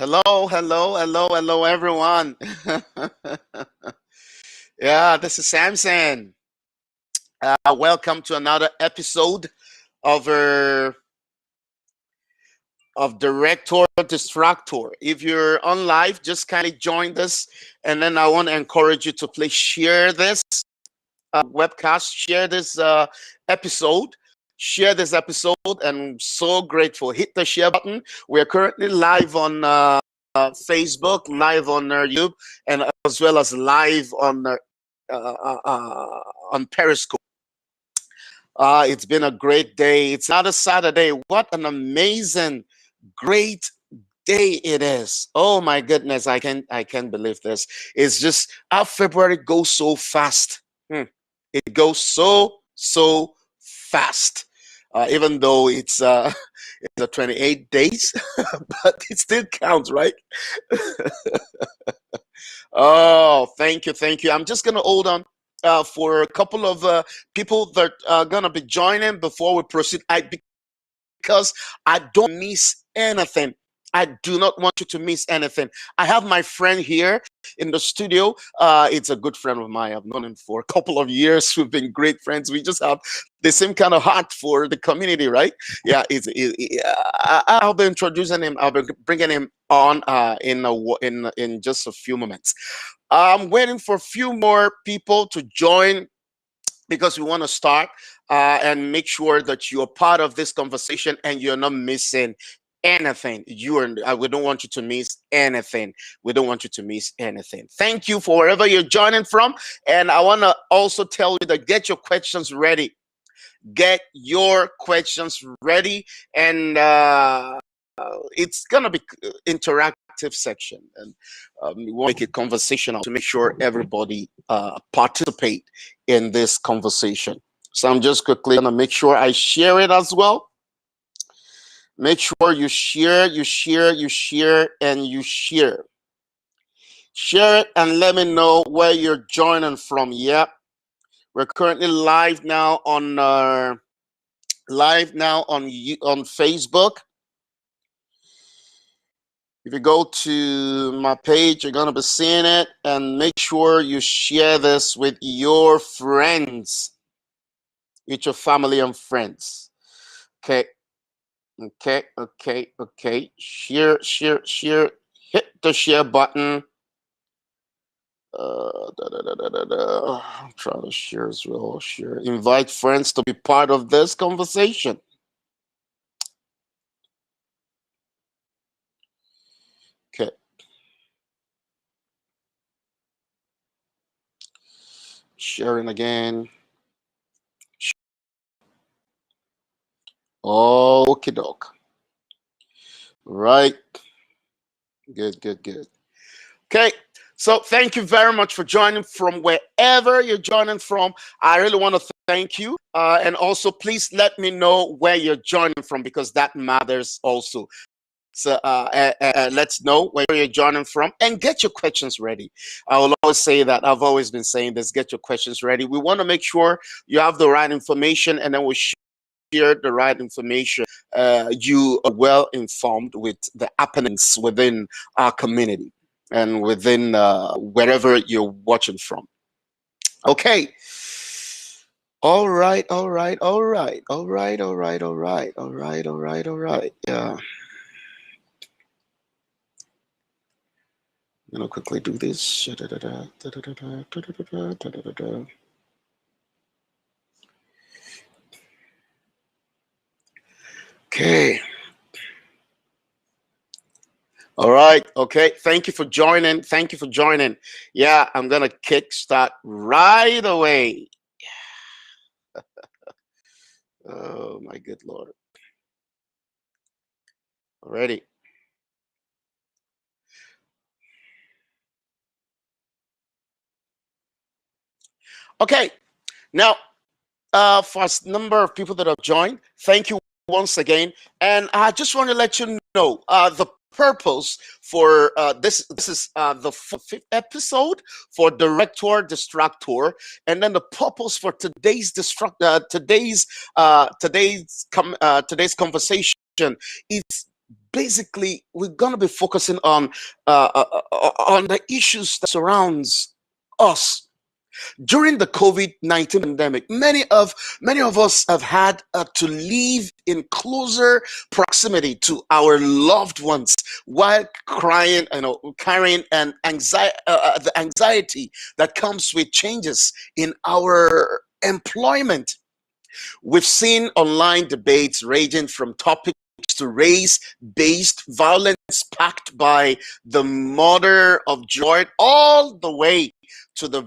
Hello, hello, hello, hello, everyone. Yeah, this is Samson. Welcome to another episode of Director Distractor. If you're on live, just kindly join us, and then I want to encourage you to please share this webcast, share this episode. Share this episode, and I'm so grateful. Hit the share button. We're currently live on Facebook, live on YouTube, and as well as live on Periscope. It's been a great day. It's not a Saturday. What an amazing, great day it is. Oh my goodness, I can't believe this. It's just how February goes so fast. It goes so fast. Even though it's it's the 28 days, but it still counts, right? Oh, thank you, thank you. I'm just gonna hold on for a couple of people that are gonna be joining before we proceed. Because I don't miss anything. I do not want you to miss anything. I have my friend here in the studio. It's a good friend of mine. I've known him for a couple of years. We've been great friends. We just have the same kind of heart for the community, right? Yeah, I'll be introducing him. I'll be bringing him on in just a few moments. I'm waiting for a few more people to join because we want to start and make sure that you're part of this conversation and you're not missing anything. We don't want you to miss anything. We don't want you to miss anything. Thank you for wherever you're joining from. And I want to also tell you that get your questions ready. Get your questions ready. And it's going to be interactive section, and we want to make it conversational to make sure everybody participate in this conversation. So I'm just quickly going to make sure I share it as well. Make sure you share, and you share. Share it and let me know where you're joining from. Yep, we're currently live now on Facebook. If you go to my page, you're going to be seeing it, and make sure you share this with your friends, with your family and friends. Okay. Share. Hit the share button. I'm trying to share as well. Share. Invite friends to be part of this conversation. Okay. Sharing again. Okie doke. Right. Good. Okay. So thank you very much for joining from wherever you're joining from. I really want to thank you. And also, please let me know where you're joining from, because that matters also. So let's know where you're joining from and get your questions ready. I will always say that. I've always been saying this: get your questions ready. We want to make sure you have the right information, and then we share the right information. You are well informed with the happenings within our community and within wherever you're watching from. Okay. All right. Yeah. I'm gonna quickly do this. Okay. All right. Okay. Thank you for joining. Yeah, I'm gonna kickstart right away. Oh my good Lord. Already. Okay. Now, for a number of people that have joined, thank you once again. And I just want to let you know the purpose for this is the fifth episode for Director Distractor, and then the purpose for today's today's conversation is basically we're going to be focusing on the issues that surrounds us. During the COVID-19 pandemic, many of us have had to live in closer proximity to our loved ones while crying, carrying an anxiety, the anxiety that comes with changes in our employment. We've seen online debates ranging from topics to race-based violence sparked by the murder of George, all the way to the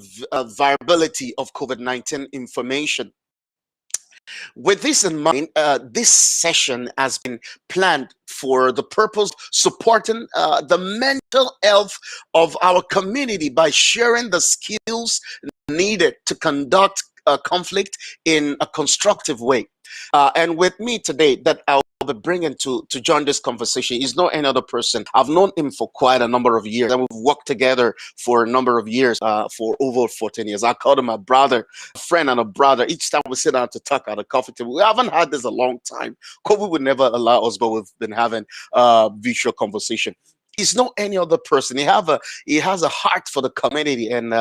viability of COVID-19 information. With this in mind, this session has been planned for the purpose of supporting the mental health of our community by sharing the skills needed to conduct conflict in a constructive way. And with me today, that I'll be bringing to join this conversation is not any other person. I've known him for quite a number of years, and we've worked together for a number of years, for over 14 years. I called him my brother, a friend, and a brother. Each time we sit down to talk at a coffee table, we haven't had this a long time. COVID would never allow us, but we've been having visual conversation. He's not any other person. He has a heart for the community, and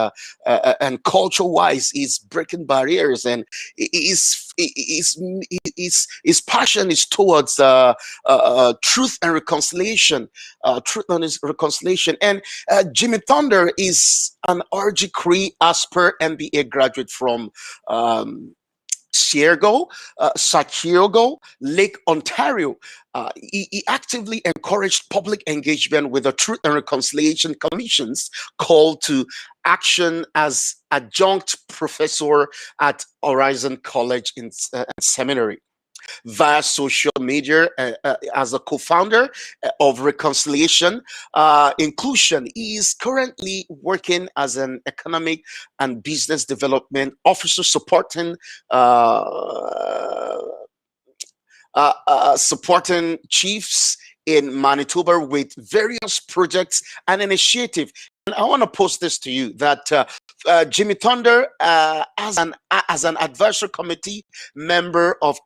culture wise, he's breaking barriers, and his passion is towards truth and reconciliation, reconciliation. And Jimmy Thunder is an RG Cree Asper MBA graduate from Sachiego, Lake Ontario. He actively encouraged public engagement with the Truth and Reconciliation Commission's call to action as adjunct professor at Horizon College in Seminary. Via social media, as a co-founder of Reconciliation Inclusion. He is currently working as an economic and business development officer supporting supporting chiefs in Manitoba with various projects and initiatives. And I want to post this to you that Jimmy Thunder, as an advisory committee member of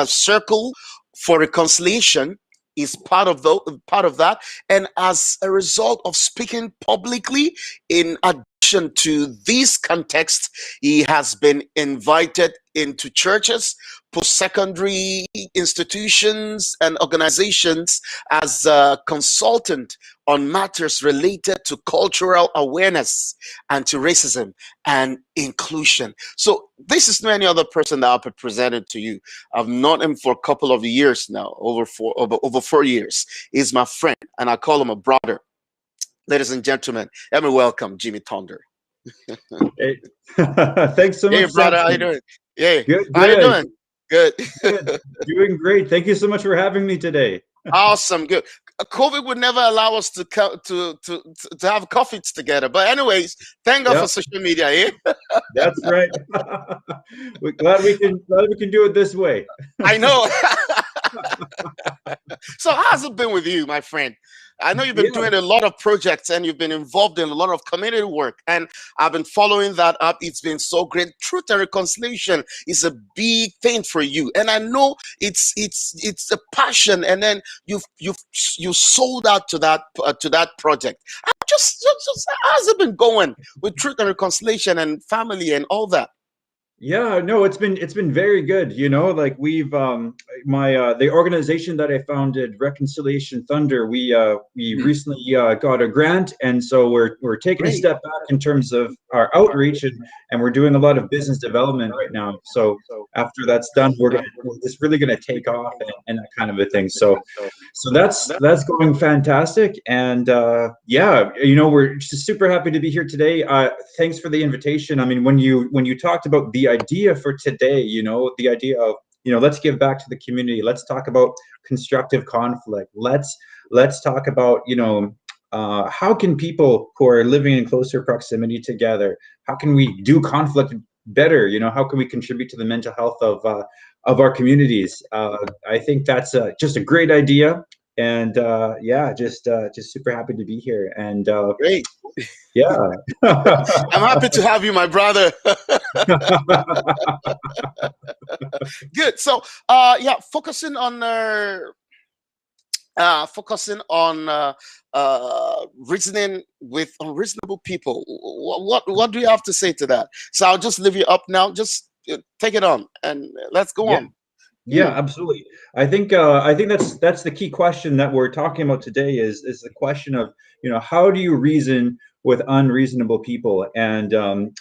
Circle for Reconciliation, is part of that, and as a result of speaking publicly, in addition to this context, he has been invited into churches, post-secondary institutions, and organizations as a consultant on matters related to cultural awareness, anti-racism, and inclusion. So this is not any other person that I'll be presented to you. I've known him for a couple of years now, over 4 years. He's my friend, and I call him a brother. Ladies and gentlemen, let me welcome Jimmy Thunder. Hey. Thanks so much. Hey, brother, how you doing? Yeah, good. How you doing? Good. Doing great. Thank you so much for having me today. Awesome, good. COVID would never allow us to have coffees together. But anyways, thank God for social media, eh? That's right. We're glad we can do it this way. I know. So how's it been with you, my friend? I know you've been doing a lot of projects and you've been involved in a lot of community work, and I've been following that up. It's been so great. Truth and reconciliation is a big thing for you, and I know it's a passion. And then you sold out to that project. Just how's it been going with truth and reconciliation and family and all that? Yeah, no, it's been very good. You know, like we've the organization that I founded, Reconciliation Thunder, we recently got a grant, and so we're taking a step back in terms of our outreach, and we're doing a lot of business development right now. So after that's done, we're just really gonna take off and that kind of a thing. So that's going fantastic, and yeah, you know, we're just super happy to be here today. Thanks for the invitation. I mean, when you talked about the idea for today, you know, the idea of, you know, let's give back to the community, let's talk about constructive conflict, let's talk about, you know, how can people who are living in closer proximity together, how can we do conflict better? You know, how can we contribute to the mental health of our communities? I think that's just a great idea, and yeah, just super happy to be here. And great. Yeah. I'm happy to have you, my brother. Good. So yeah, focusing on focusing on reasoning with unreasonable people. What do you have to say to that? So I'll just leave you up now. Just take it on and let's go Yeah. on. Yeah, absolutely. I think that's the key question that we're talking about today is the question of, how do you reason with unreasonable people? And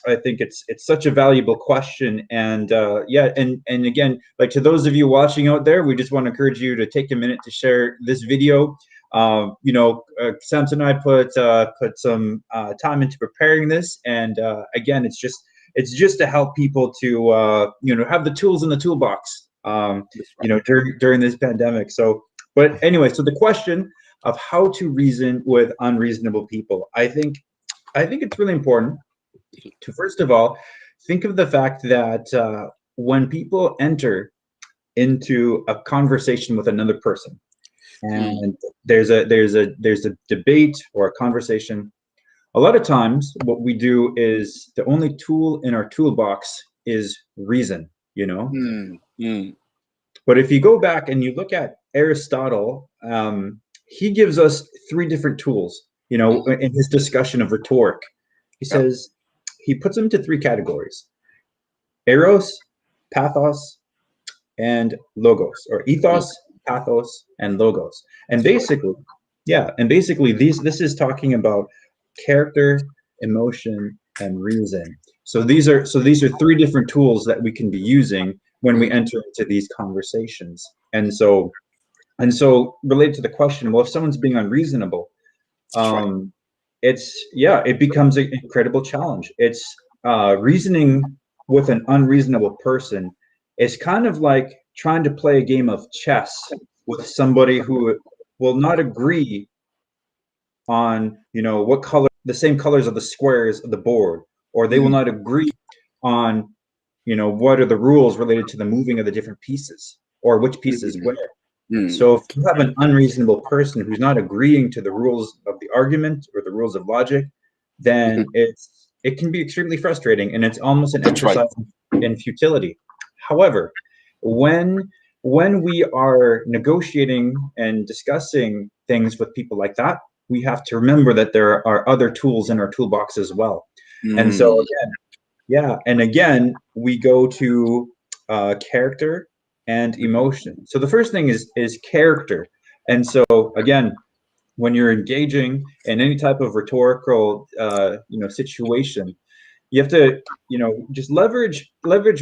I think it's such a valuable question. And yeah, and again, like, to those of you watching out there, we just want to encourage you to take a minute to share this video. Samson and I put some time into preparing this, and again, it's just to help people to have the tools in the toolbox, during this pandemic. So, but anyway, so the question of how to reason with unreasonable people, I think it's really important to, first of all, think of the fact that when people enter into a conversation with another person, and there's a debate or a conversation, a lot of times what we do is the only tool in our toolbox is reason. But if you go back and you look at Aristotle, he gives us three different tools, in his discussion of rhetoric. He says, he puts them into three categories: eros, pathos, and logos, or ethos, pathos, and logos. And basically, this is talking about character, emotion, and reason. So these are three different tools that we can be using when we enter into these conversations. And so related to the question, well, if someone's being unreasonable, it becomes an incredible challenge. It's reasoning with an unreasonable person is kind of like trying to play a game of chess with somebody who will not agree on what color, the same colors of the squares of the board, or they will not agree on what are the rules related to the moving of the different pieces, or which pieces where. So if you have an unreasonable person who's not agreeing to the rules of the argument or the rules of logic, then it can be extremely frustrating, and it's almost an exercise in futility. However, when we are negotiating and discussing things with people like that, we have to remember that there are other tools in our toolbox as well. And so again, we go to character and emotion. So the first thing is character. And so again, when you're engaging in any type of rhetorical situation, you have to just leverage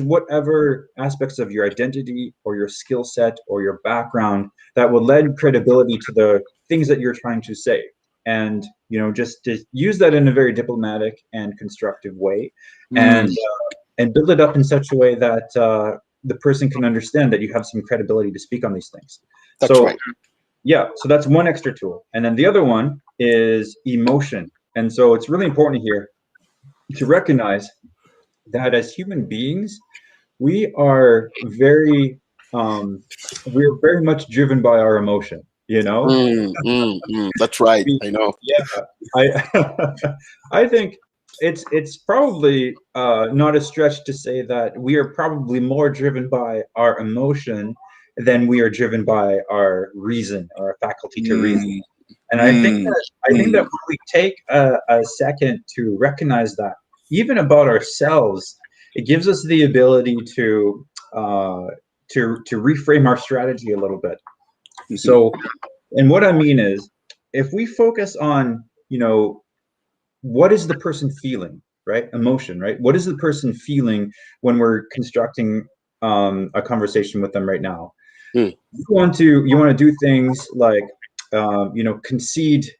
whatever aspects of your identity or your skill set or your background that will lend credibility to the things that you're trying to say, and just to use that in a very diplomatic and constructive way, and build it up in such a way that the person can understand that you have some credibility to speak on these things. So that's one extra tool. And then the other one is emotion. And so it's really important here to recognize that as human beings, we are very much driven by our emotion. That's right. I know. I think it's probably not a stretch to say that we are probably more driven by our emotion than we are driven by our reason, or our faculty to reason. And I think that when we take a second to recognize that, even about ourselves, it gives us the ability to reframe our strategy a little bit. So, and what I mean is, if we focus on, what is the person feeling, right? Emotion, right? What is the person feeling when we're constructing a conversation with them right now? You want to do things like, concede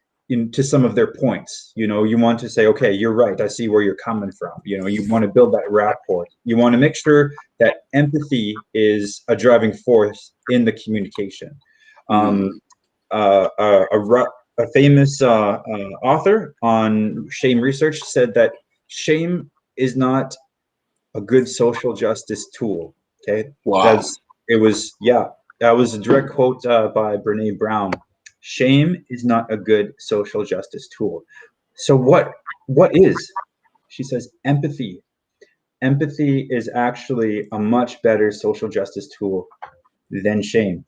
to some of their points. You want to say, okay, you're right, I see where you're coming from. You want to build that rapport. You want to make sure that empathy is a driving force in the communication. A famous author on shame research said that shame is not a good social justice tool. Okay. Wow. That was a direct quote by Brene Brown. Shame is not a good social justice tool. So what is? She says empathy. Empathy is actually a much better social justice tool than shame.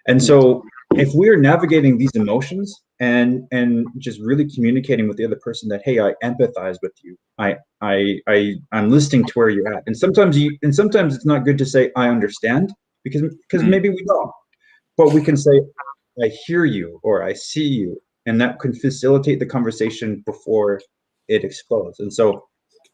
And so if we're navigating these emotions and just really communicating with the other person that, hey, I empathize with you, I'm listening to where you're at, and sometimes it's not good to say I understand, because maybe we don't, but we can say I hear you or I see you, and that can facilitate the conversation before it explodes. And so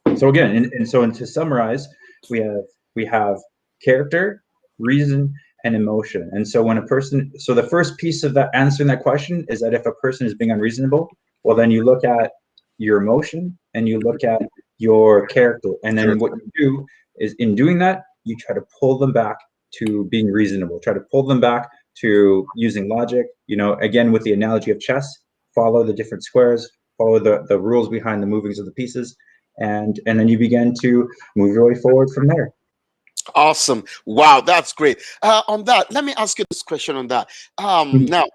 again, and to summarize, we have character, reason, and emotion. And so the first piece of that answering that question is that if a person is being unreasonable, well, then you look at your emotion and you look at your character, and then what you do is, in doing that, you try to pull them back to being reasonable. Try to pull them back to using logic. Again, with the analogy of chess, follow the different squares, follow the rules behind the movings of the pieces, and then you begin to move your way forward from there. Awesome. Wow, that's great. On that, let me ask you this question on that. Now,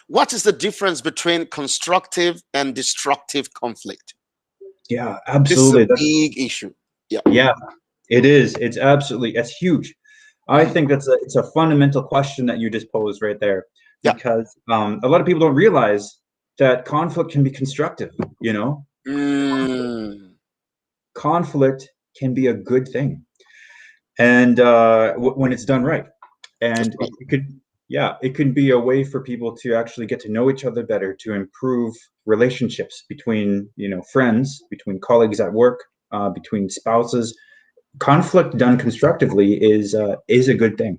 what is the difference between constructive and destructive conflict? Yeah, This is a absolutely. big issue. Yeah. Yeah, it is. It's huge. I think it's a fundamental question that you just posed right there, Yeah. because a lot of people don't realize that conflict can be constructive. Conflict can be a good thing, and when it's done right, and it could be a way for people to actually get to know each other better, to improve relationships between friends, between colleagues at work, between spouses. Conflict done constructively is a good thing.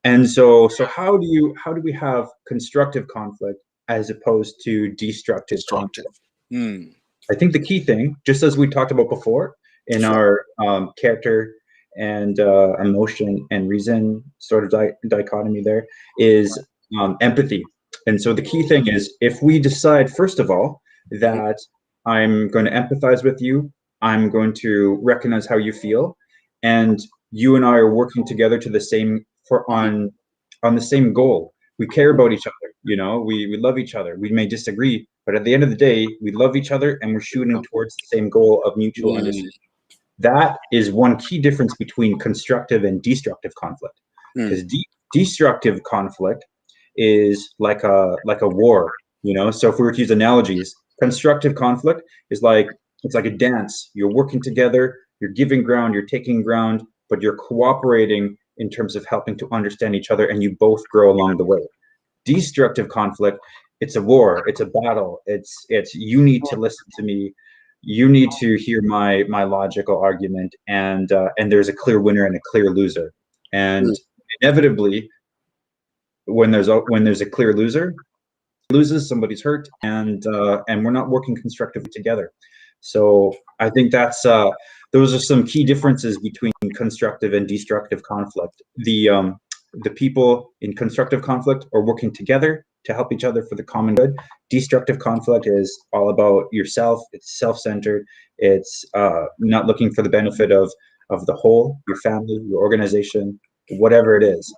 And so how do we have constructive conflict as opposed to destructive Destructive. conflict? I think the key thing, just as we talked about before in our character and emotion and reason sort of dichotomy, there is empathy. And so the key thing is, if we decide, first of all, that I'm going to empathize with you, I'm going to recognize how you feel, and you and I are working together to on the same goal. We care about each other. We love each other. We may disagree, but at the end of the day, we love each other, and we're shooting towards the same goal of mutual understanding. That is one key difference between constructive and destructive conflict. Because destructive conflict is like a war. So if we were to use analogies, constructive conflict is it's like a dance. You're working together, you're giving ground, you're taking ground, but you're cooperating in terms of helping to understand each other, and you both grow along the way. Destructive conflict, it's a war, it's a battle, it's you need to listen to me, you need to hear my logical argument, and there's a clear winner and a clear loser. And inevitably, when there's a clear loser, loses, somebody's hurt, and we're not working constructively together. So I think that's those are some key differences between constructive and destructive conflict. The people in constructive conflict are working together to help each other for the common good. Destructive conflict is all about yourself. It's self-centered. It's not looking for the benefit of the whole, your family, your organization, whatever it is.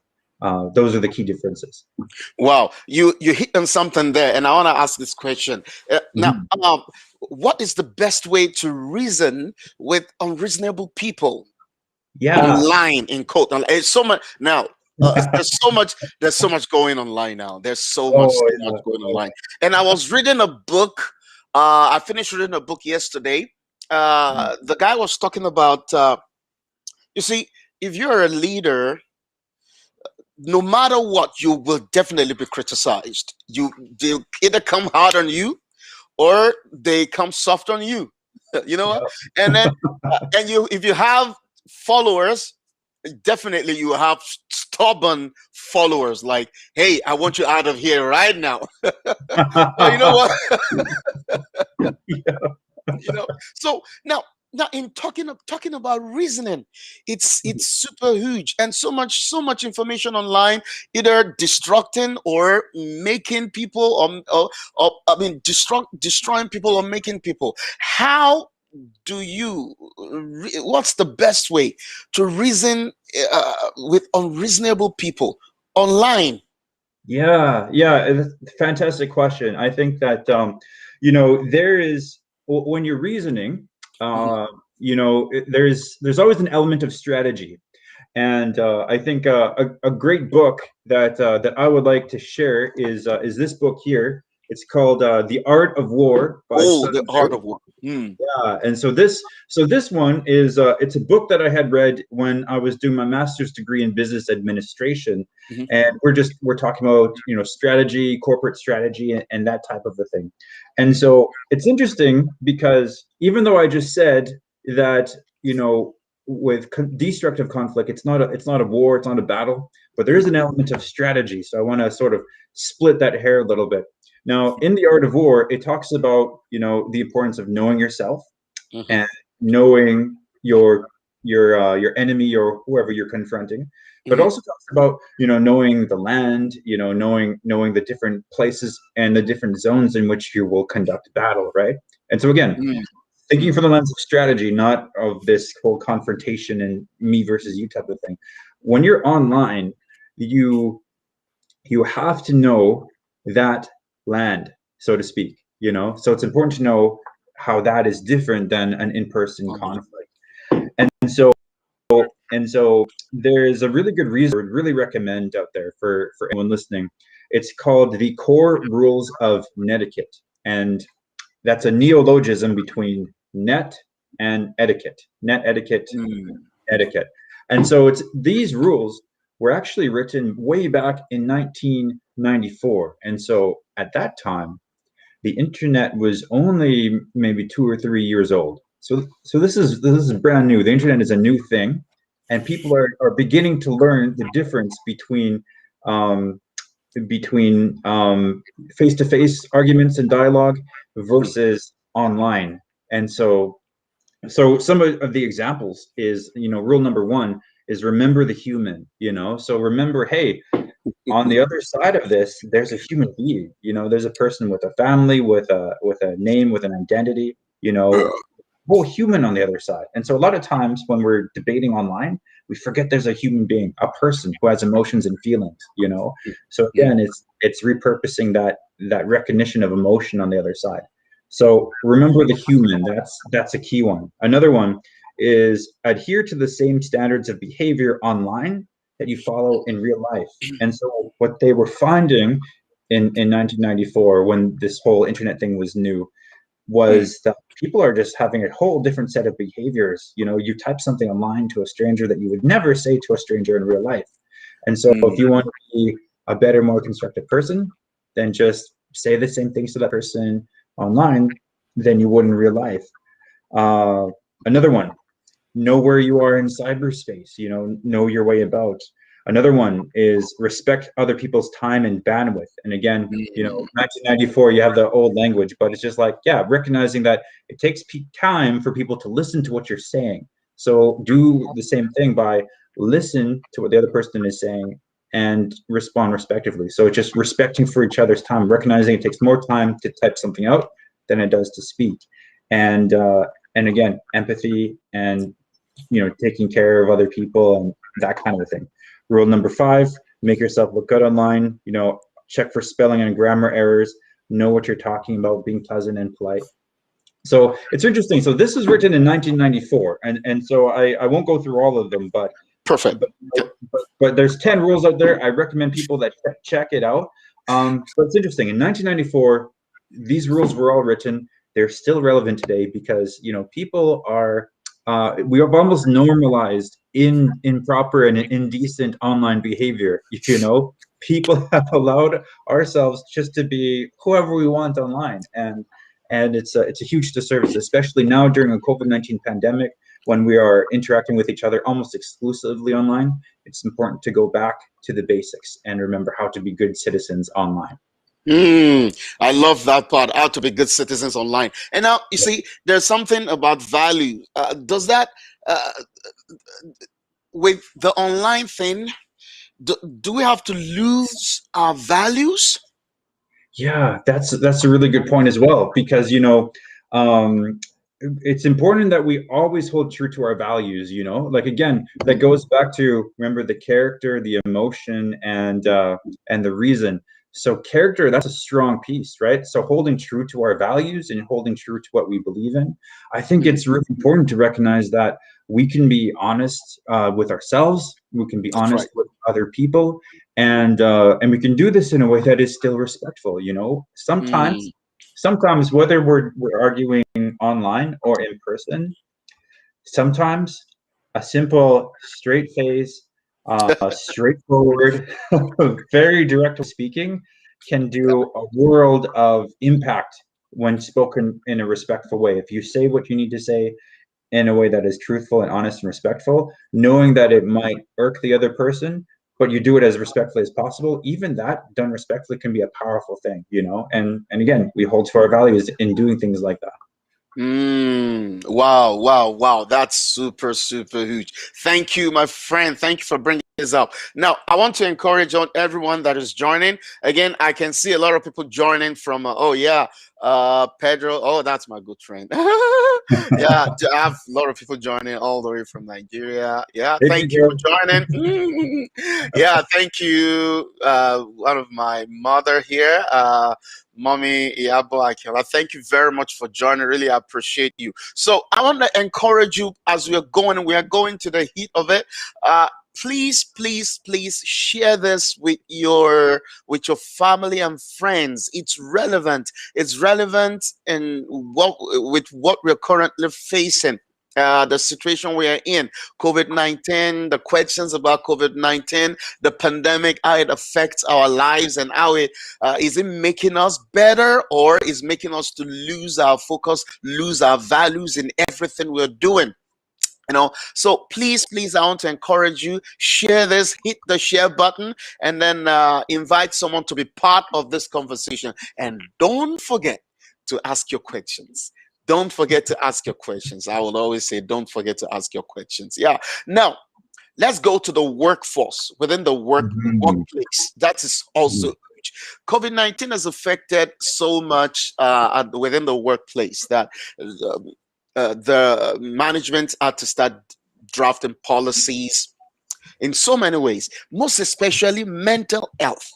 Those are the key differences. Wow, you hit on something there, and I want to ask this question now. What is the best way to reason with unreasonable people? Online, in quote. It's so much now. There's so much going online now. There's so much going online. And I was reading a book. I finished reading a book yesterday. The guy was talking about. You see, if you're a leader, no matter what, you will definitely be criticized. They'll either come hard on you, or they come soft on you. You know what? And then if you have followers, definitely you have stubborn followers, like, hey, I want you out of here right now. Well, you know what? So now in talking about reasoning, it's super huge, and so much information online, either destructing or making people, or I mean destroying people or making people. How do you what's the best way to reason with unreasonable people online? It's a fantastic question. I think that there is, when you're reasoning, there's always an element of strategy. And I think a great book that I would like to share is this book here. It's called The Art of War by Oh, Sun the art Tzu. of war. Hmm. And so this one is it's a book that I had read when I was doing my master's degree in business administration, Mhm. and we're talking about strategy, corporate strategy, and that type of a thing. And so it's interesting because even though I just said that with destructive conflict, it's not a war, it's not a battle, but there is an element of strategy. So I want to sort of split that hair a little bit. Now, in The Art of War, it talks about, the importance of knowing yourself Mhm. and knowing your enemy or whoever you're confronting, but Mhm. also talks about, knowing the land, knowing the different places and the different zones in which you will conduct battle, right? And so again, Mm. thinking Mm. from the lens of strategy, not of this whole confrontation and me versus you type of thing. When you're online, you you have to know that land, so to speak, so it's important to know how that is different than an in-person Online. conflict. And so there is a really good reason I would really recommend out there for anyone listening. It's called the Core Rules of Netiquette, and that's a neologism between net and etiquette. Net etiquette, Mm. etiquette. And so it's these rules were actually written way back in 1994. And so at that time, the internet was only maybe 2 or 3 years old. So this is brand new. The internet is a new thing, and people are beginning to learn the difference um, between face-to-face arguments and dialogue Mhm. versus online. And so some of the examples is, rule number one is remember the human, so remember, hey, on the other side of this, there's a human being, there's a person with a family, with a name, with an identity, whole human on the other side. And so a lot of times when we're debating online, we forget there's a human being, a person who has emotions and feelings. So Mm. again, it's repurposing that recognition of emotion on the other side. So remember the human, that's a key one. Another one is adhere to the same standards of behavior online that you follow in real life. And so what they were finding in 1994, when this whole internet thing was new, Mm. was that people are just having a whole different set of behaviors. You type something online to a stranger that you would never say to a stranger in real life. And so Mm. if you want to be a better, more constructive person, then just say the same things to that person online than you would in real life. Uh, Another one, know where you are in cyberspace, know your way about. Another one is respect other people's time and bandwidth. And again, Mm. 1994, you have the old language, but it's just like, yeah, recognizing that it takes time for people to listen to what you're saying. So do the same thing by listen to what the other person is saying and respond respectively. So it's just respecting for each other's time, recognizing it takes more time to type something out than it does to speak. And again, empathy and taking care of other people and that kind of thing. Rule number 5, make yourself look good online. Check for spelling and grammar errors. Know what you're talking about, being pleasant and polite. So it's interesting. So this was written in 1994, and so I won't go through all of them, but Perfect. but Yeah. but there's 10 rules out there. I recommend people that check it out. But it's interesting. In 1994, these rules were all written. They're still relevant today because people are we have almost normalized improper and indecent online behavior. People have allowed ourselves just to be whoever we want online, and it's a huge disservice, especially now during a COVID-19 pandemic when we are interacting with each other almost exclusively online. It's important to go back to the basics and remember how to be good citizens online. Mm. I love that part. How to be good citizens online. And now you see, there's something about value. Does that uh, with the online thing? Do we have to lose our values? Yeah, that's a really good point as well, because um, it's important that we always hold true to our values. Like again, that goes back to remember the character, the emotion, and the reason. So character, that's a strong piece, right? So holding true to our values and holding true to what we believe in. I think it's really important to recognize that we can be honest with ourselves. We can be That's honest right. with other people, and we can do this in a way that is still respectful. You know, Mm, sometimes whether we're arguing online or in person, sometimes a simple straight face, straightforward, very direct speaking can do a world of impact when spoken in a respectful way. If you say what you need to say in a way that is truthful and honest and respectful, knowing that it might irk the other person, but you do it as respectfully as possible, even that done respectfully can be a powerful thing, you know? And again, we hold to our values in doing things like that. wow, wow, wow. That's super, super huge. Thank you, my friend. Thank you for bringing this up. Now, I want to encourage on everyone that is joining. Again, I can see a lot of people joining from, oh, yeah, Pedro. Oh, that's my good friend. Yeah, I have a lot of people joining all the way from Nigeria. Yeah, Hey, thank you Pedro. for joining. Yeah, thank you. One of my mother here. Mommy Iyabo Akela, thank you very much for joining. Really appreciate you. So I want to encourage you as we are going to the heat of it. Please, please, please share this with your family and friends. It's relevant. It's relevant in with what we're currently facing. The situation we are in, COVID-19, the questions about COVID-19, the pandemic, how it affects our lives, and how it is it making us better, or is making us to lose our focus, lose our values in everything we're doing. So please, I want to encourage you, share this, hit the share button, and then invite someone to be part of this conversation. And don't forget to ask your questions. Don't forget to ask your questions. I will always say, don't forget to ask your questions. Yeah. Now, let's go to the workforce, within the Mhm. workplace. That is also huge. COVID-19 has affected so much within the workplace that the management had to start drafting policies in so many ways, most especially mental health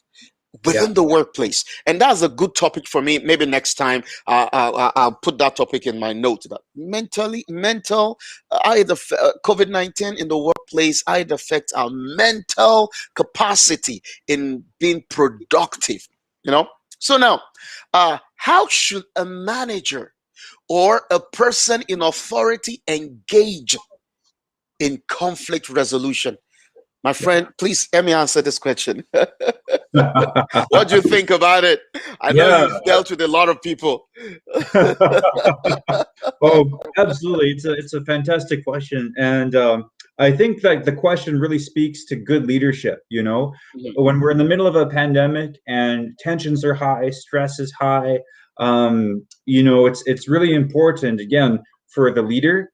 Yeah. within the workplace. And that's a good topic for me. Maybe next time I'll put that topic in my note. That mental, either COVID-19 in the workplace, either affect our mental capacity in being productive. So now, how should a manager or a person in authority engage in conflict resolution? My friend, please let me answer this question. What do you think about it? I know Yeah. you've dealt with a lot of people. Oh, absolutely. It's a fantastic question, and I think that the question really speaks to good leadership. You know, when we're in the middle of a pandemic and tensions are high, stress is high. It's really important again for the leader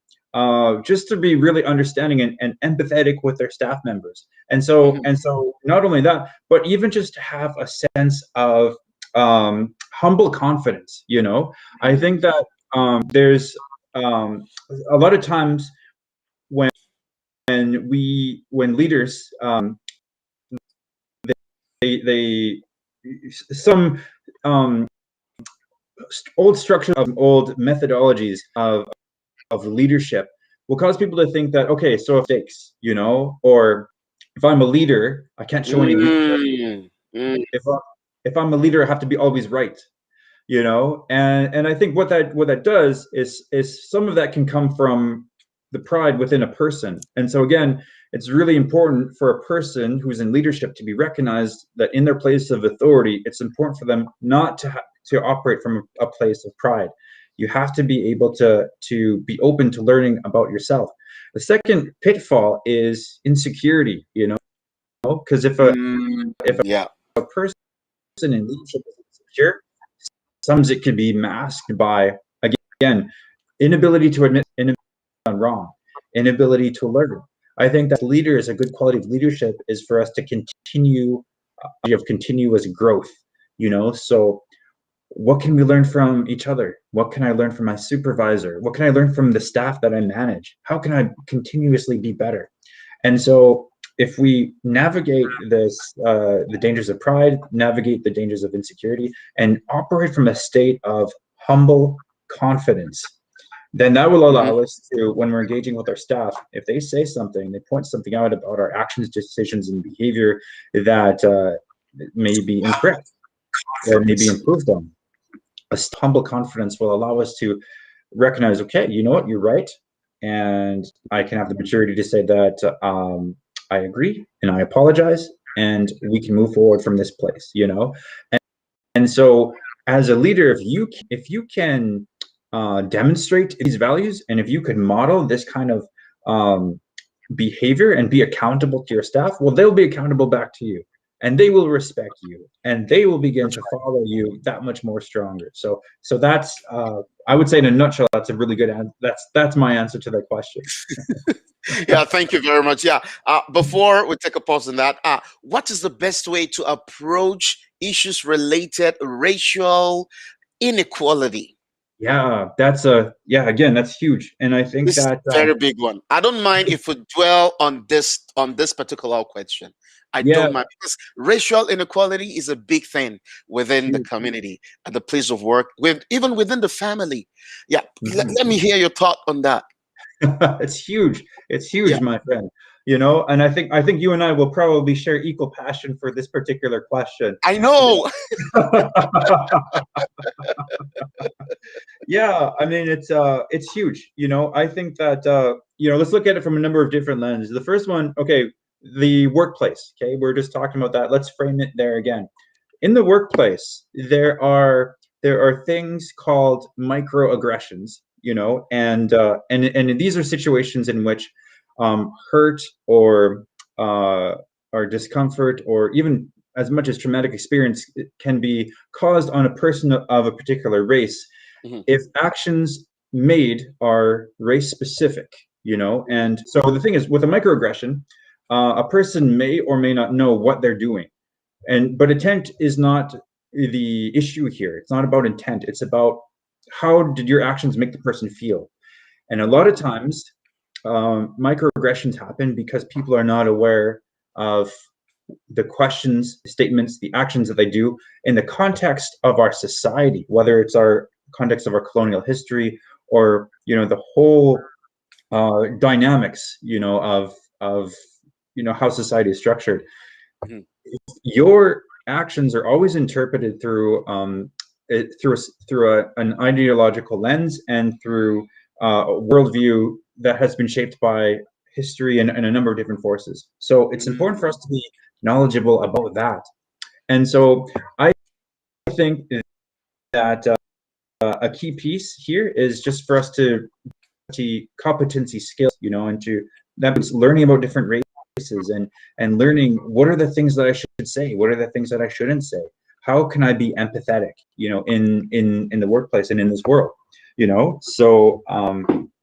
just to be really understanding and empathetic with their staff members. And so not only that, but even just to have a sense of humble confidence. I think that there's a lot of times when when leaders they some um, old structures of old methodologies of leadership will cause people to think that, okay, so if stakes, or if I'm a leader, I can't show any leadership. Mm, mm, If I'm a leader, I have to be always right. And I think what that does is some of that can come from the pride within a person. And so again, it's really important for a person who's in leadership to be recognized that in their place of authority, it's important for them not to operate from a place of pride. You have to be able to be open to learning about yourself. The second pitfall is insecurity, because if yeah. a person in leadership is insecure, sometimes it can be masked by, again, inability to admit done wrong, inability to learn. I think that leaders, a good quality of leadership is for us to continue of continuous growth. So what can we learn from each other? What can I learn from my supervisor? What can I learn from the staff that I manage? How can I continuously be better? And so if we navigate this, the dangers of pride, navigate the dangers of insecurity, and operate from a state of humble confidence, then that will allow us to, when we're engaging with our staff, if they say something, they point something out about our actions, decisions, and behavior that may be incorrect or may be improved on, a humble confidence will allow us to recognize, okay, you know what, you're right, and I can have the maturity to say that I agree and I apologize, and we can move forward from this place, you know. And so as a leader, if you can demonstrate these values, and if you could model this kind of behavior and be accountable to your staff, well, they'll be accountable back to you, and they will respect you, and they will begin to follow you that much more stronger. So that's I would say in a nutshell, that's a really good answer. That's my answer to that question. Yeah, thank you very much. Yeah, before we take a pause on that, what is the best way to approach issues related racial inequality? Yeah, again, that's huge, and I think This is that a very big one. I don't mind if we dwell on this particular question. I yeah, don't mind, because racial inequality is a big thing within the huge. community, at the place of work, even within the family. Yeah, Mhm. let me hear your thought on that. It's huge. It's Yeah, huge, my friend. You know, and I think you and I will probably share equal passion for this particular question. I know. Yeah, I mean it's huge. You know, I think that let's look at it from a number of different lenses. The first one, okay, the workplace. Okay, we're just talking about that. Let's frame it there again. In the workplace, there are things called microaggressions, you know, and these are situations in which hurt or discomfort, or even as much as traumatic experience can be caused on a person of a particular race Mhm. if actions made are race specific, you know. And so the thing is, with a microaggression, a person may or may not know what they're doing, but intent is not the issue here. It's not about intent. It's about how did your actions make the person feel. And a lot of times, microaggressions happen because people are not aware of the questions, statements, the actions that they do in the context of our society, whether it's our context of our colonial history, or the whole dynamics, of how society is structured. Mhm. Your actions are always interpreted through an ideological lens, and through a worldview that has been shaped by history and a number of different forces. So it's important for us to be knowledgeable about that. And so I think that a key piece here is just for us to competency skills, and that means learning about different races, and learning what are the things that I should say, what are the things that I shouldn't say, how can I be empathetic, in the workplace and in this world, So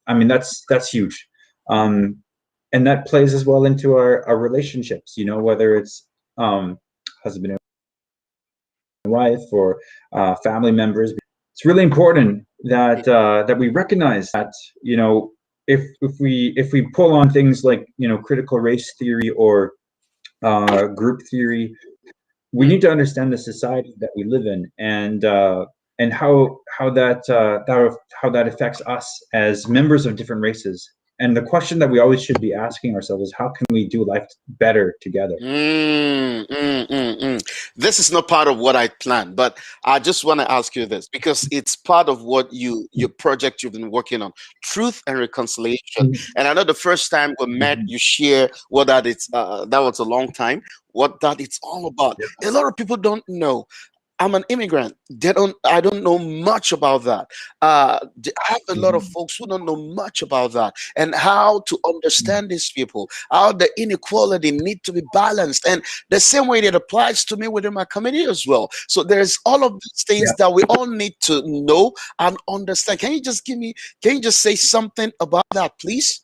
I mean that's huge, and that plays as well into our relationships, whether it's husband and wife, or family members. It's really important that we recognize that, if we pull on things like critical race theory or group theory, we need to understand the society that we live in, and how that affects us as members of different races. And the question that we always should be asking ourselves is, how can we do life better together? This is not part of what I planned, but I just want to ask you this, because it's part of what your project you've been working on, truth and reconciliation. And I know the first time we met, you share what that it's that was a long time, what that it's all about. A lot of people don't know. I'm an immigrant. I don't know much about that. I have a lot of folks who don't know much about that, and how to understand these people, how the inequality need to be balanced, and the same way that applies to me within my community as well. So there's all of these things that we all need to know and understand. Can you just say something about that, please?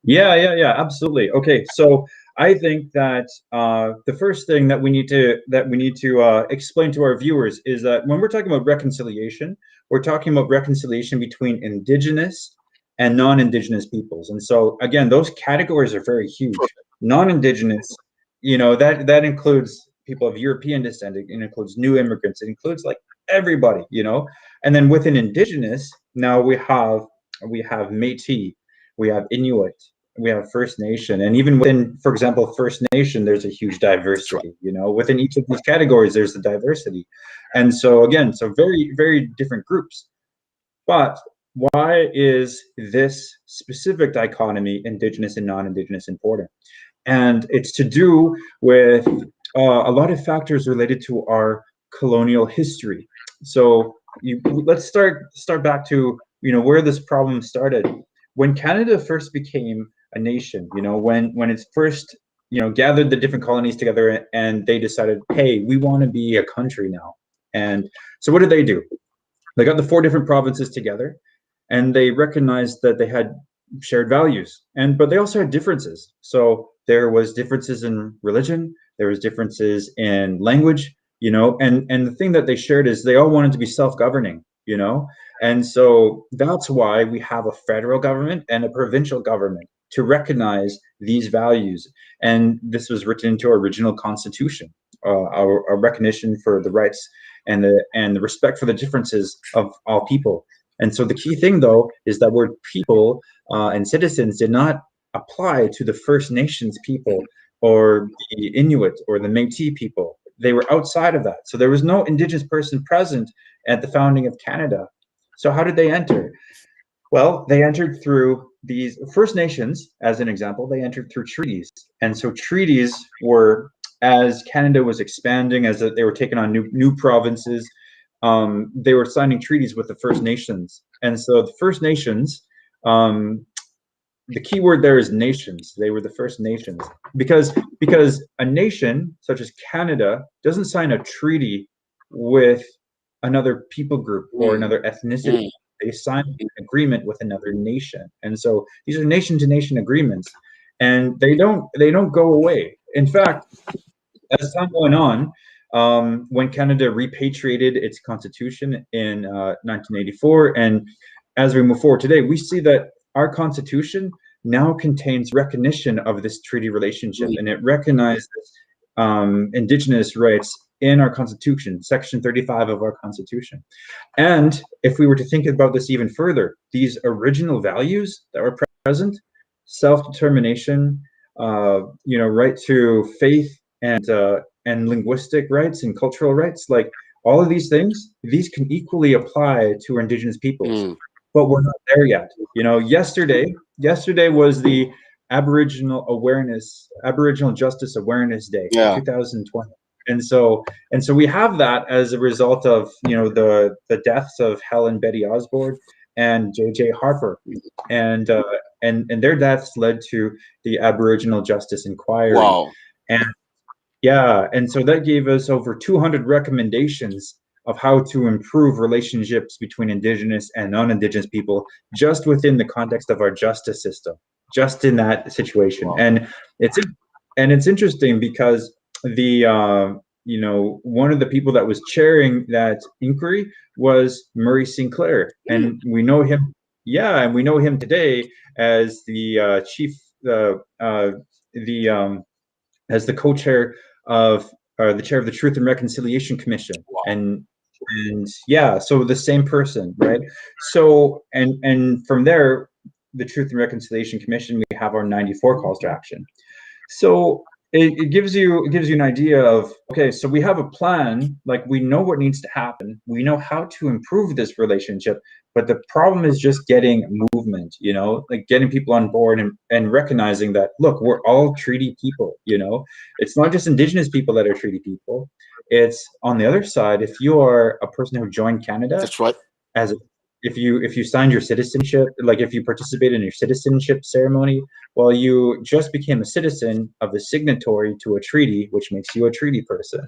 Yeah, absolutely. Okay, so I think that the first thing that we need to explain to our viewers is that when we're talking about reconciliation, we're talking about reconciliation between Indigenous and non-Indigenous peoples. And so again, those categories are very huge. Non-indigenous, that includes people of European descent. It includes new immigrants. It includes like everybody, And then within indigenous, now we have Métis, we have Inuit, we have First Nation, and even within, for example, First Nation, there's a huge diversity. Within each of these categories, there's the diversity, and so again, so very, very different groups. But why is this specific dichotomy, indigenous and non-indigenous, important? And it's to do with a lot of factors related to our colonial history. So let's start back to where this problem started. When Canada first became a nation, when it's first gathered the different colonies together and they decided, hey, we want to be a country now. And so what did they do? They got the 4 different provinces together, and they recognized that they had shared values, but they also had differences. So there was differences in religion, there was differences in language, and the thing that they shared is they all wanted to be self-governing, and so that's why we have a federal government and a provincial government to recognize these values. And this was written into our original constitution, our recognition for the rights and the respect for the differences of all people. And so the key thing, though, is that word people and citizens did not apply to the First Nations people or the Inuit or the Métis people. They were outside of that. So there was no Indigenous person present at the founding of Canada. So how did they enter? Well, they entered through these First Nations, as an example, they entered through treaties. And so treaties were, as Canada was expanding, as they were taking on new provinces, they were signing treaties with the First Nations. And so the First Nations, the key word there is nations. They were the First Nations because a nation such as Canada doesn't sign a treaty with another people group or another ethnicity. They sign an agreement with another nation. And so these are nation to nation agreements, and they don't go away. In fact, as time went on, when Canada repatriated its constitution in 1984, and as we move forward today, we see that our constitution now contains recognition of this treaty relationship, and it recognizes Indigenous rights in our constitution, section 35 of our constitution. And if we were to think about this even further, these original values that were present, self-determination, right to faith, and linguistic rights and cultural rights, like all of these things, these can equally apply to Indigenous peoples. But we're not there yet. Yesterday was the Aboriginal Justice Awareness Day, 2020. And so we have that as a result of the deaths of Helen Betty Osborne and J.J. Harper, and their deaths led to the Aboriginal Justice Inquiry. Wow. And so that gave us over 200 recommendations of how to improve relationships between Indigenous and non-Indigenous people, just within the context of our justice system, just in that situation. Wow. And it's interesting because the one of the people that was chairing that inquiry was Murray Sinclair, and we know him. Yeah, and we know him today as the chief, as the co-chair of, or the chair of the Truth and Reconciliation Commission. Wow. And so the same person, right? So and from there, the Truth and Reconciliation Commission, we have our 94 calls to action. So it gives you an idea of, okay, so we have a plan, like we know what needs to happen, we know how to improve this relationship, but the problem is just getting movement, like getting people on board and recognizing that, look, we're all treaty people, it's not just Indigenous people that are treaty people. It's on the other side, if you are a person who joined Canada, that's right, if you signed your citizenship, like if you participate in your citizenship ceremony, well, you just became a citizen of the signatory to a treaty, which makes you a treaty person,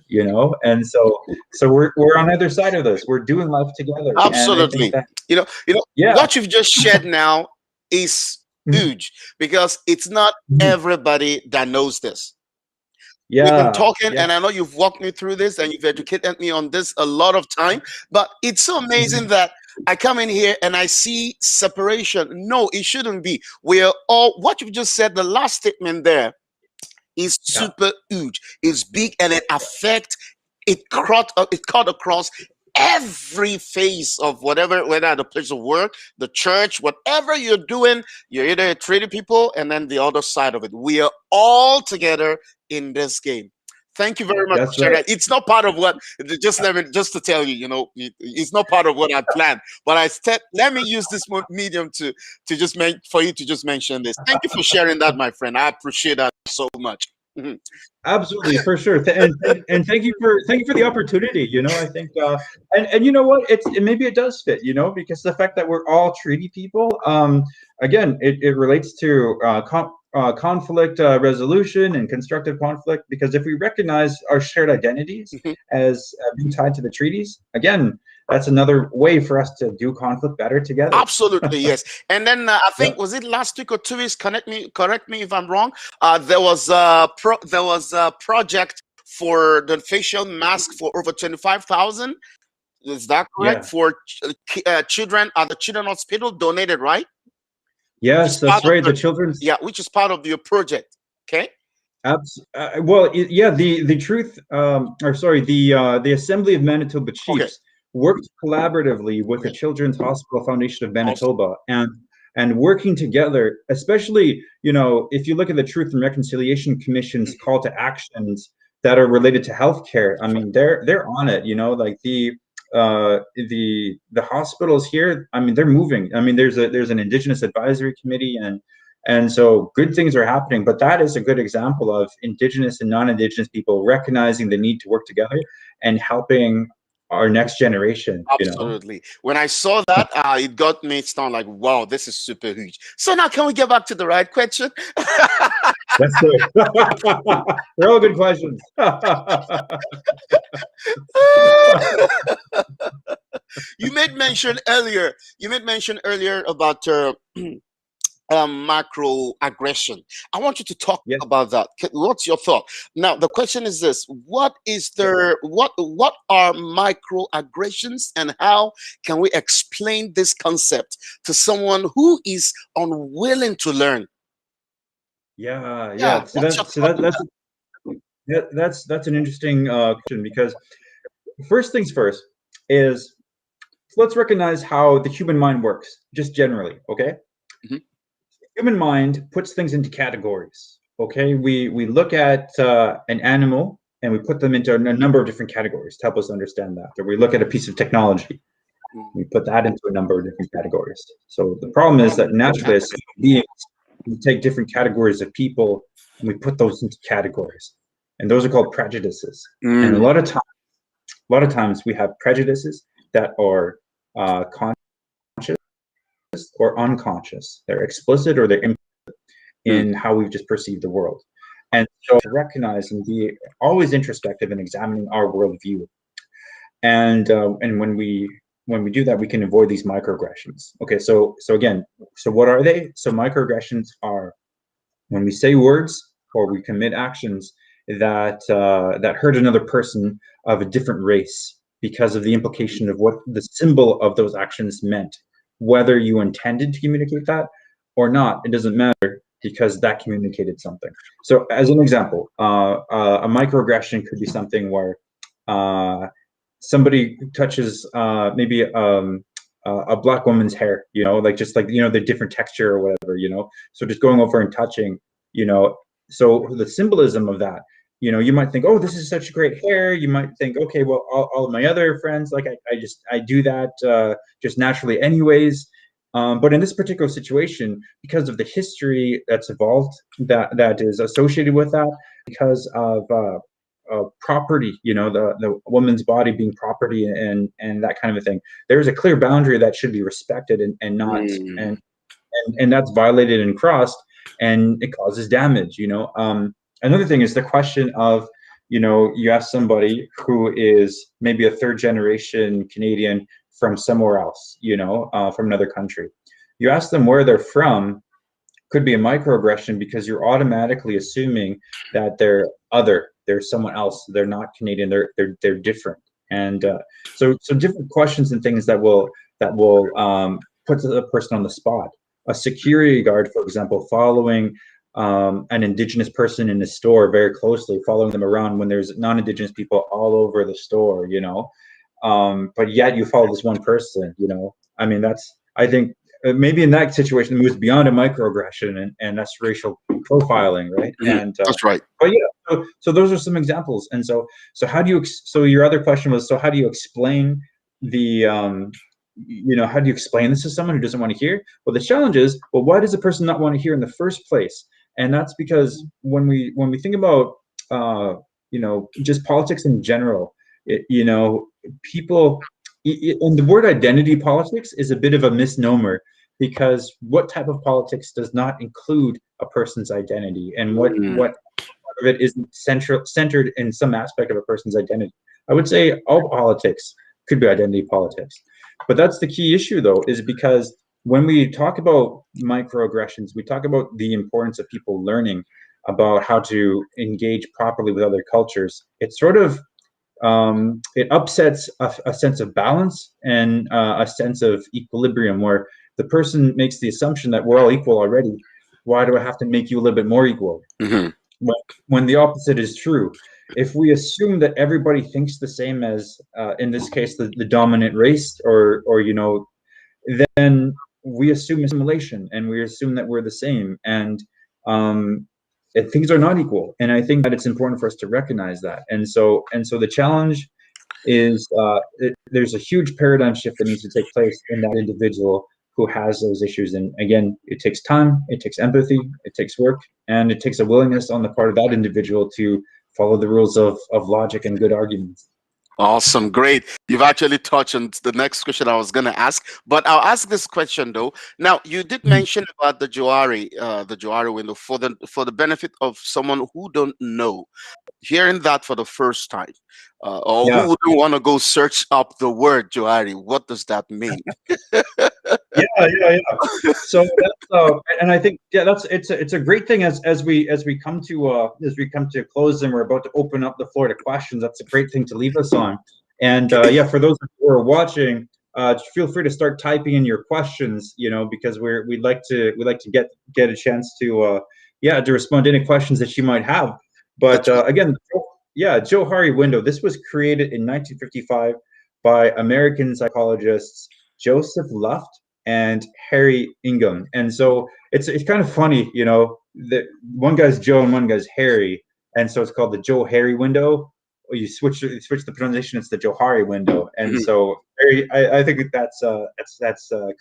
And so we're on either side of this. We're doing life together. Absolutely. What you've just shared now is huge, because it's not everybody that knows this. We've been talking, and I know you've walked me through this and you've educated me on this a lot of time, but it's so amazing that I come in here and I see separation. No, it shouldn't be. We're all, what you've just said, the last statement there, is Yeah. super huge. It's big, and it cut across every phase of whatever, whether at the place of work, the church, whatever you're doing. You're either treating people, and then the other side of it. We are all together in this game. Thank you very much for That's sharing right. that. It's not part of what, just to tell you, it's not part of what I planned. But let me use this medium to for you to just mention this. Thank you for sharing that, my friend. I appreciate that so much. Mhm. Absolutely, for sure. And thank you for the opportunity. I think and you know what? Maybe it does fit. Because the fact that we're all treaty people. Again, it relates to conflict resolution and constructive conflict. Because if we recognize our shared identities Mhm. as being tied to the treaties, again, that's another way for us to do conflict better together. Absolutely, yes. And then I Yeah. think, was it last week or 2 weeks? Correct me if I'm wrong. There was a project for the facial mask for over 25,000. Is that correct? Yeah. For children at the Children's Hospital, donated, right? Which is Yes, part that's of right. The children's. yeah, which is part of your project. Okay. Well, yeah, the truth, or sorry, the Assembly of Manitoba Okay. Chiefs worked collaboratively with the Okay. Children's Hospital Foundation of Awesome. Manitoba, and working together, especially, if you look at the Truth and Reconciliation Commission's Mhm. call to actions that are related to healthcare. I That's right. mean, they're on it. Like the hospitals here. I mean, they're moving. I mean, there's an Indigenous Advisory Committee, and so good things are happening. But that is a good example of Indigenous and non-Indigenous people recognizing the need to work together and helping our next generation. Absolutely. When I saw that, it got me stunned. Like, wow, this is super huge. So now, can we get back to the right question? That's good. They're all good questions. You made mention earlier. You made mention earlier about macroaggression. I want you to talk Yes. about that. What's your thought? Now, the question is this: What are microaggressions, and how can we explain this concept to someone who is unwilling to learn? Yeah, Yeah, yeah. So what's your that so thought that on that's that's an interesting question, because first things first is, let's recognize how the human mind works, just generally. Okay. that? Human mind puts things into categories. Okay, we look at an animal and we put them into a number of different categories to help us understand that. Or we look at a piece of technology, Mhm. we put that into a number of different categories. So the problem is that naturally, as human beings, we take different categories of people and we put those into categories, and those are called prejudices. And Mm, a lot of times we have prejudices that are conscious or unconscious. They're explicit or they're mm, in how we've just perceived the world. And so to recognize and be always introspective in examining our worldview. And when we do that, we can avoid these microaggressions. Okay, so again, so what are they? So microaggressions are when we say words or we commit actions that hurt another person of a different race because of the implication of what the symbol of those actions meant. Whether you intended to communicate that or not, it doesn't matter, because that communicated something. So, as an example, a microaggression could be something where uh, somebody touches maybe a black woman's hair, like just like the different texture or whatever, so just going over and touching, you know so the symbolism of that, you might think, oh, this is such great hair. You might think, okay, well, all of my other friends, like I do that just naturally anyways. But in this particular situation, because of the history that's evolved, that is associated with that, because of property, the woman's body being property, and that kind of a thing. There's a clear boundary that should be respected, and not mm. and that's violated and crossed, and it causes damage. Another thing is the question of, you ask somebody who is maybe a third generation Canadian from somewhere else, from another country. You ask them where they're from, could be a microaggression, because you're automatically assuming that they're someone else, they're not Canadian, they're different. And so different questions and things that will put the person on the spot. A security guard, for example, following an indigenous person in the store very closely, following them around when there's non-indigenous people all over the store, but yet you follow this one person, I mean, I think maybe in that situation it moves beyond a microaggression, and that's racial profiling, right? And That's right. but yeah, so those are some examples. And so how do you so your other question was, so how do you explain the how do you explain this to someone who doesn't want to hear? Well, the challenge is, well, why does a person not want to hear in the first place? And that's because when we think about just politics in general, people, and the word identity politics is a bit of a misnomer, because what type of politics does not include a person's identity, and what part of it isn't centered in some aspect of a person's identity? I would say all politics could be identity politics. But that's the key issue, though, is because when we talk about microaggressions, we talk about the importance of people learning about how to engage properly with other cultures. It sort of it upsets a sense of balance and a sense of equilibrium, where the person makes the assumption that we're all equal already. Why do I have to make you a little bit more equal? When the opposite is true. If we assume that everybody thinks the same as, in this case, the dominant race, or then we assume assimilation, and we assume that we're the same, and things are not equal. And I think that it's important for us to recognize that. And so the challenge is, there's a huge paradigm shift that needs to take place in that individual who has those issues. And again, it takes time, it takes empathy, it takes work, and it takes a willingness on the part of that individual to follow the rules of logic and good arguments. Awesome, great. You've actually touched on the next question I was going to ask, but I'll ask this question though. Now, you did mention about the Johari window for the benefit of someone who don't know, hearing that for the first time, or Yeah. who wouldn't want to go search up the word Johari. What does that mean? Yeah. So that's and I think, yeah, it's a great thing as we come to close, and we're about to open up the floor to questions. That's a great thing to leave us on. And yeah, for those who are watching, feel free to start typing in your questions, because we'd like to get a chance to respond to any questions that you might have. But again, Johari window. This was created in 1955 by American psychologists Joseph Luft and Harry Ingham. And so it's kind of funny, that one guy's Joe and one guy's Harry, and so it's called the Johari window. You switch the pronunciation, it's the Johari window. And so I think that's a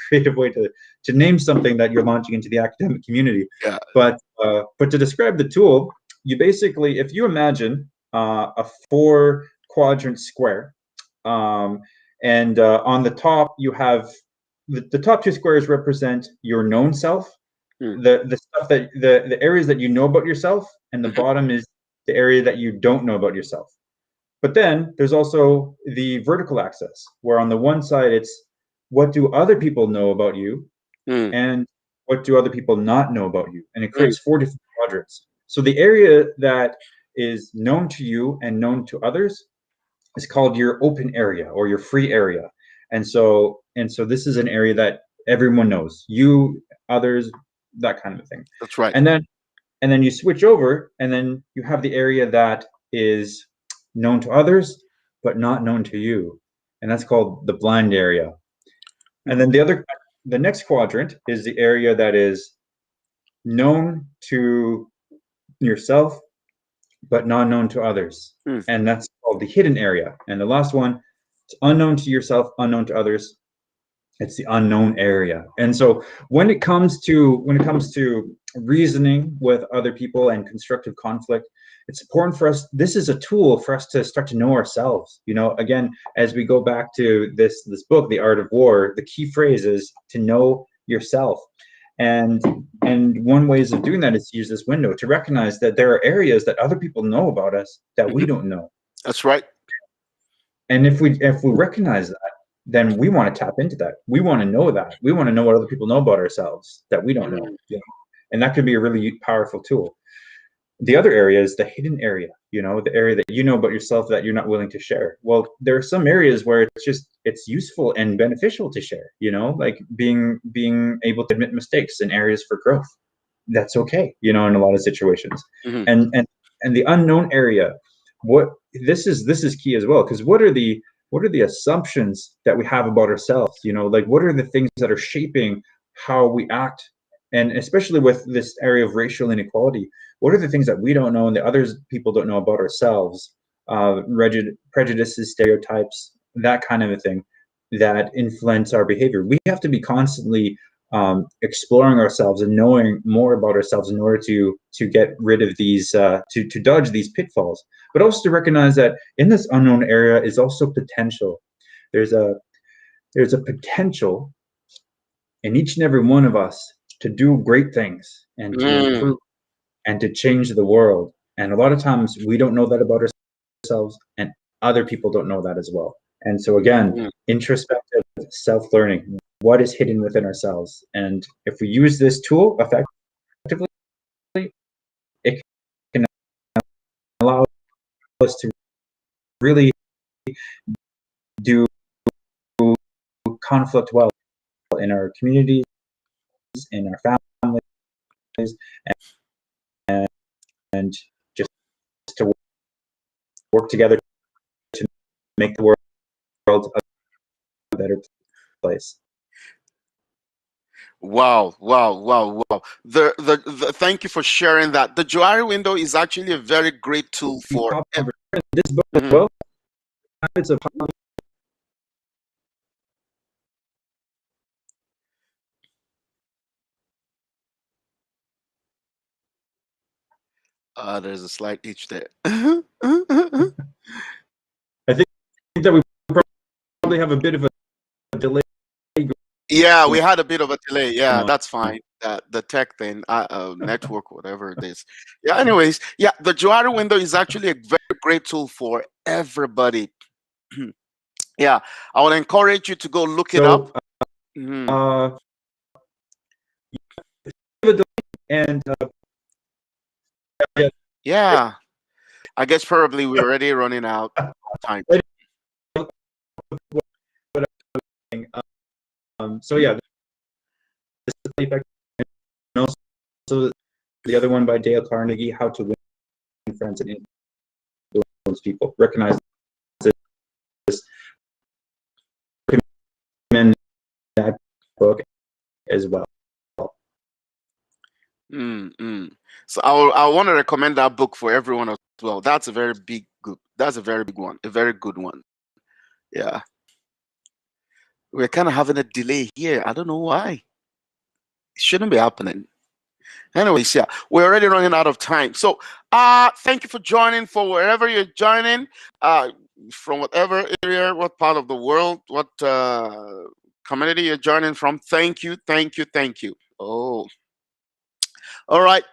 creative way to name something that you're launching into the academic community. Yeah. But to describe the tool, you basically, if you imagine a 4-quadrant square, and on the top you have the top 2 squares represent your known self, the stuff that the areas that you know about yourself, and the bottom is the area that you don't know about yourself. But then there's also the vertical axis, where on the one side it's what do other people know about you, and what do other people not know about you, and it creates 4 different quadrants. So the area that is known to you and known to others is called your open area, or your free area. And so this is an area that everyone knows, you, others, that kind of thing. That's right. And then you switch over, and then you have the area that is known to others but not known to you, and that's called the blind area. And then the next quadrant is the area that is known to yourself but not known to others, and that's called the hidden area. And the last one, it's unknown to yourself, unknown to others, it's the unknown area. And so when it comes to reasoning with other people and constructive conflict, it's important for us, this is a tool for us to start to know ourselves. Again, as we go back to this book, The Art of War, the key phrase is to know yourself. And one ways of doing that is to use this window to recognize that there are areas that other people know about us that we don't know. That's right. And if we recognize that, then we want to tap into that. We want to know that. We want to know what other people know about ourselves that we don't know. And that could be a really powerful tool. The other area is the hidden area, the area that you know about yourself that you're not willing to share. Well, there are some areas where it's useful and beneficial to share, like being able to admit mistakes and areas for growth. that's okay, in a lot of situations. Mhm. And the unknown area, what this is key as well, because what are the assumptions that we have about ourselves? Like, what are the things that are shaping how we act? And especially with this area of racial inequality, what are the things that we don't know and the others people don't know about ourselves? Prejudices, stereotypes, that kind of a thing that influence our behavior. We have to be constantly exploring ourselves and knowing more about ourselves in order to get rid of these, to dodge these pitfalls, but also to recognize that in this unknown area is also potential. There's a potential in each and every one of us to do great things and to Mm. improve and to change the world. And a lot of times we don't know that about ourselves, and other people don't know that as well. And so again, Mm. introspective self-learning, what is hidden within ourselves. And if we use this tool effectively, it can allow us to really do conflict well in our communities, in our families, and just to work together to make the world a better place. Wow, wow, wow, wow. Thank you for sharing that. The Johari window is actually a very great tool for. This book as Mhm. well, habits of There's a slight itch there. I think that we probably have a bit of a delay Yeah, we going had a bit of a delay. Yeah, on. that's fine. The tech thing, network, whatever it is. Yeah. Anyways, yeah, the Johari window is actually a very great tool for everybody. Yeah, I would encourage you to go look it up. So Mhm. uh, and yeah, Yeah, I guess probably we're already running out of time. so yeah, this is the effect. And also the other one by Dale Carnegie, How to Win Friends and Influence People. Recognize this, recommend that book as well. Mm. So I want to recommend that book for everyone as well. That's a very big good. That's a very big one. A very good one. Yeah, we're kind of having a delay here. I don't know why. It shouldn't be happening. Anyways, yeah, we're already running out of time. So, thank you for joining. For wherever you're joining, uh, from whatever area, what part of the world, what community you're joining from. Thank you, thank you, thank you. Oh, all right.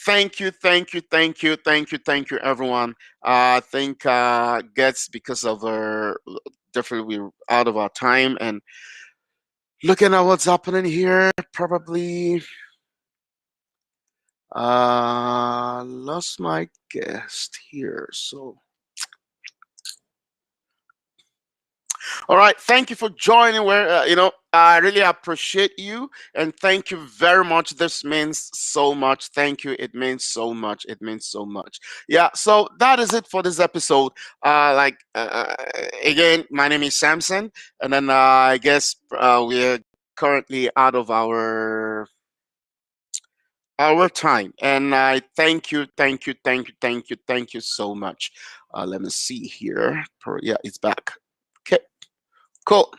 Thank you, thank you, thank you, thank you, thank you, everyone. I think gets because of our definitely we're out of our time and looking at what's happening here. Probably lost my guest here. So all right, thank you for joining. Where I really appreciate you, and thank you very much. This means so much. Thank you. It means so much. It means so much. Yeah. So that is it for this episode. Again, my name is Samson, and then I guess we're currently out of our time, and I thank you, thank you, thank you, thank you, thank you so much. Let me see here. Yeah, it's back. Okay, cool.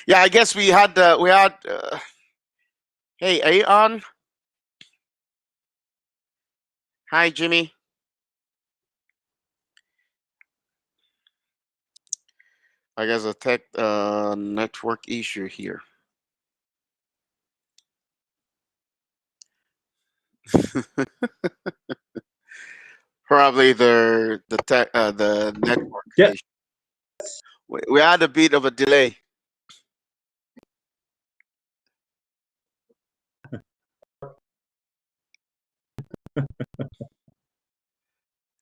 Yeah, I guess we had. Hey, are you on? Hi, Jimmy. I guess a tech network issue here. Probably the network Yeah. issue. We had a bit of a delay.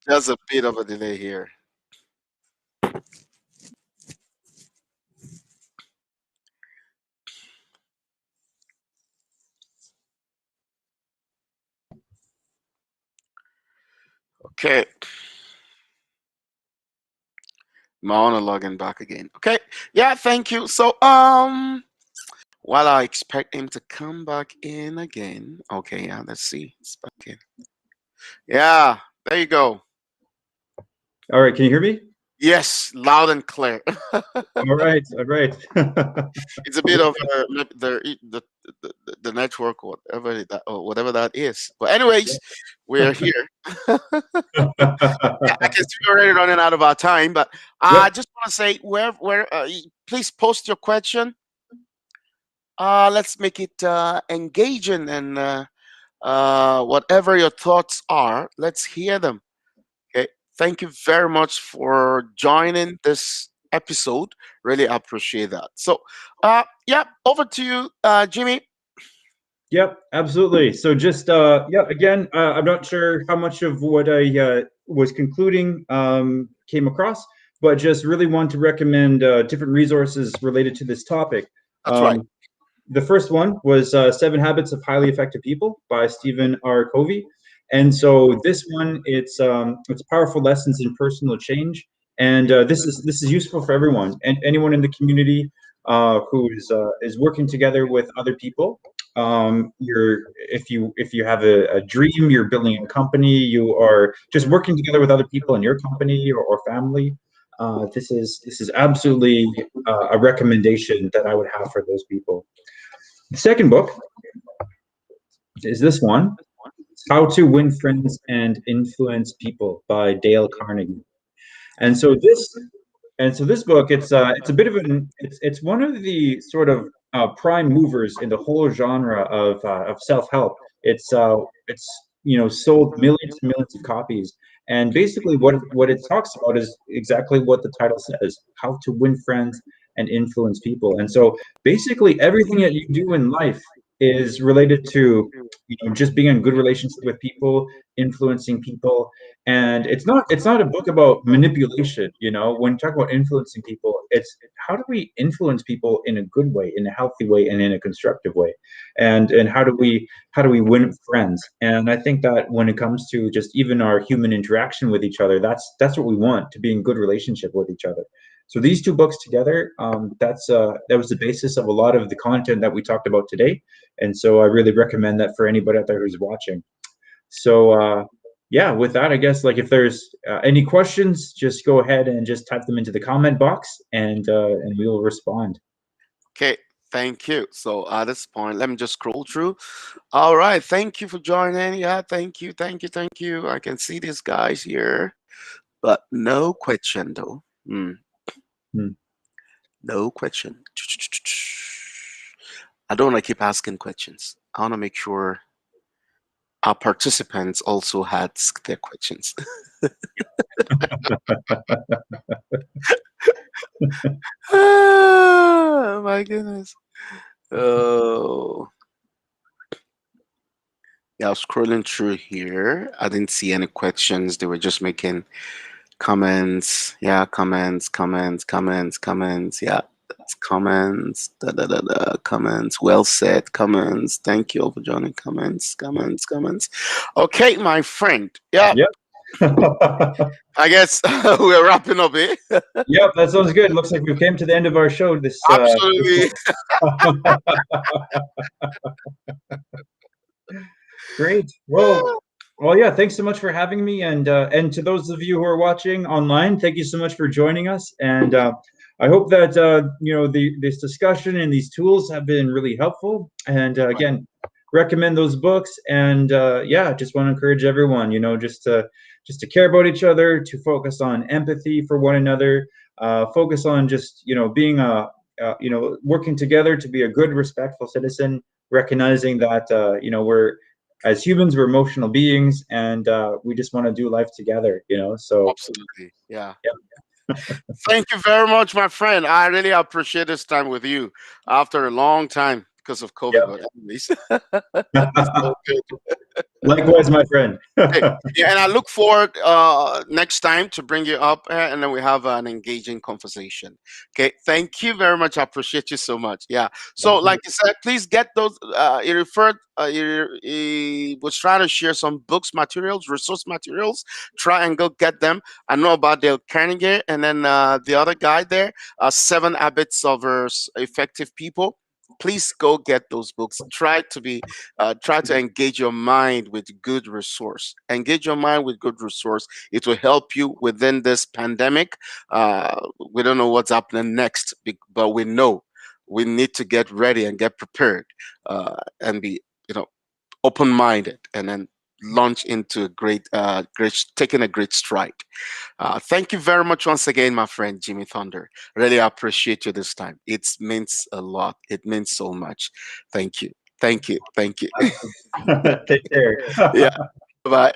There's a bit of a delay here. Okay. Monologuing back again. Okay. Yeah, thank you. So while I expect him to come back in again. Okay, yeah, let's see. It's back in. Yeah, there you go. All right, can you hear me? Yes, loud and clear. All right, all right. It's a bit of the network, whatever that is. But anyways, we're here. Yeah, I can see we're already running out of our time, but I Yep. just want to say please post your question. Let's make it engaging and whatever your thoughts are, let's hear them. Okay. Thank you very much for joining this episode. Really appreciate that. So, yeah, over to you, Jimmy. Yep, absolutely. So just yeah, again, I'm not sure how much of what I was concluding came across, but just really want to recommend different resources related to this topic. That's right. The first one was Seven Habits of Highly Effective People by Stephen R. Covey. And so this one, it's powerful lessons in personal change, and this is useful for everyone and anyone in the community who is working together with other people. If you have a dream, you're building a company, you are just working together with other people in your company or family. This is absolutely a recommendation that I would have for those people. The second book is this one, How to Win Friends and Influence People by Dale Carnegie. And so this book, it's a bit of it's one of the sort of prime movers in the whole genre of self-help. It's sold millions and millions of copies. And basically what it talks about is exactly what the title says, how to win friends and influence people. And so basically everything that you do in life is related to just being in good relationship with people, influencing people. And it's not a book about manipulation. When you talk about influencing people, it's how do we influence people in a good way, in a healthy way, and in a constructive way, and how do we win friends. And I think that when it comes to just even our human interaction with each other, that's what we want, to be in good relationship with each other. So these two books together, that was the basis of a lot of the content that we talked about today. And so I really recommend that for anybody out there who's watching. So yeah, with that, I guess, like, if there's any questions, just go ahead and just type them into the comment box, and we will respond. Okay. Thank you. So at this point, let me just scroll through. All right. Thank you for joining. Yeah. Thank you. Thank you. Thank you. I can see these guys here, but no question though. Hmm. No question. I don't want to keep asking questions. I want to make sure our participants also had their questions. Oh my goodness. Oh, yeah, I was scrolling through here. I didn't see any questions. They were just making comments. Yeah, comments. Yeah, that's comments. Comments. Well said. Comments. Thank you all for joining. Comments. Okay, my friend. Yeah, Yep. I guess we're wrapping up, eh? Yep, that sounds good. Looks like we came to the end of our show. Absolutely. Great. Well, yeah. Thanks so much for having me, and to those of you who are watching online, thank you so much for joining us. And I hope that this discussion and these tools have been really helpful. And again, recommend those books. And yeah, just want to encourage everyone, just to care about each other, to focus on empathy for one another, focus on just being working together to be a good, respectful citizen, recognizing that we're, as humans, we're emotional beings, and we just want to do life together. So Absolutely. Yeah. yeah. Thank you very much, my friend. I really appreciate this time with you after a long time because of COVID. Yep. But anyways, it's all good. Likewise, my friend. Okay. Yeah, and I look forward next time to bring you up, and then we have an engaging conversation. Okay, thank you very much. I appreciate you so much. Yeah. So, like I said, please get those. He referred. He was trying to share some books, materials, resource materials. Try and go get them. I know about Dale Carnegie, and then the other guy there, Seven Habits of Effective People. Please go get those books. Try to engage your mind with good resource. Engage your mind with good resource. It will help you within this pandemic. We don't know what's happening next, but we know we need to get ready and get prepared, and be, open-minded, and then launch into a taking a great stride. Thank you very much once again, my friend Jimmy Thunder. Really appreciate you this time. It means a lot. It means so much. Thank you. Thank you. Thank you. Take care. Yeah. Bye.